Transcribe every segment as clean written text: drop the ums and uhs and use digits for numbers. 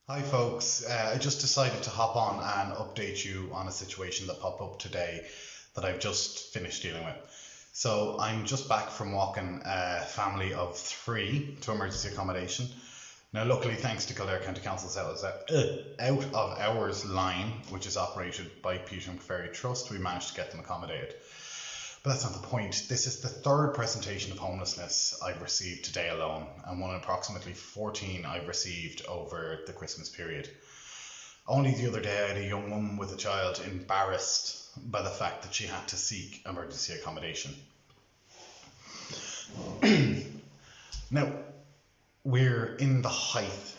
Hi folks, I just decided to hop on and update you on a situation that popped up today that I've just finished dealing with. So I'm just back from walking a family of three to emergency accommodation. Now luckily thanks to Kildare County Council's out of hours line, which is operated by Peter Mc Verry Trust, we managed to get them accommodated. But that's not the point. This is the third presentation of homelessness I've received today alone, and one in approximately 14 I've received over the Christmas period. Only the other day I had a young woman with a child embarrassed by the fact that she had to seek emergency accommodation. Now, we're in the height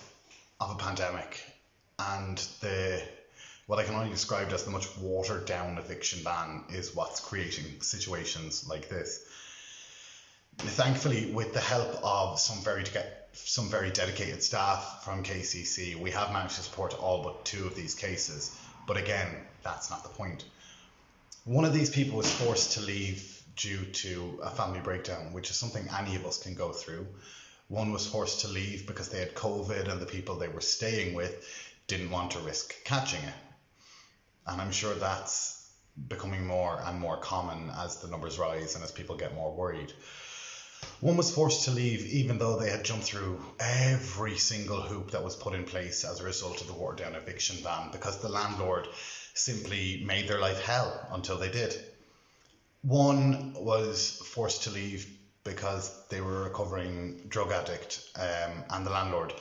of a pandemic, and what I can only describe as the much watered down eviction ban is what's creating situations like this. Thankfully, with the help of some very dedicated staff from KCC, we have managed to support all but two of these cases. But again, that's not the point. One of these people was forced to leave due to a family breakdown, which is something any of us can go through. One was forced to leave because they had COVID and the people they were staying with didn't want to risk catching it. And I'm sure that's becoming more and more common as the numbers rise and as people get more worried. One was forced to leave even though they had jumped through every single hoop that was put in place as a result of the watered down eviction ban, because the landlord simply made their life hell until they did. One was forced to leave because they were a recovering drug addict, and the landlord,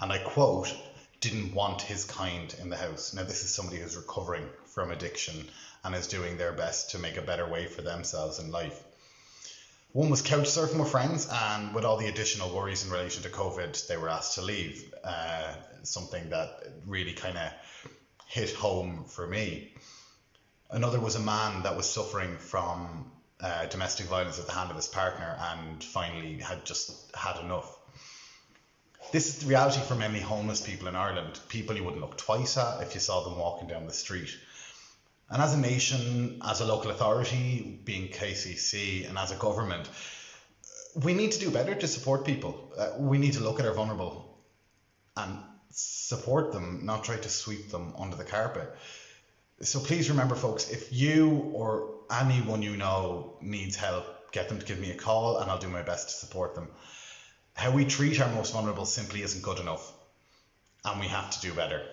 and I quote, didn't want his kind in the house. Now this is somebody who's recovering from addiction and is doing their best to make a better way for themselves in life. One was couch surfing with friends, and with all the additional worries in relation to COVID, they were asked to leave. Something that really kind of hit home for me. Another was a man that was suffering from domestic violence at the hand of his partner and finally had just had enough. This is the reality for many homeless people in Ireland, people you wouldn't look twice at if you saw them walking down the street. And as a nation, as a local authority, being KCC, and as a government, we need to do better to support people. We need to look at our vulnerable and support them, not try to sweep them under the carpet. So please remember, folks, if you or anyone you know needs help, get them to give me a call and I'll do my best to support them. How we treat our most vulnerable simply isn't good enough, and we have to do better.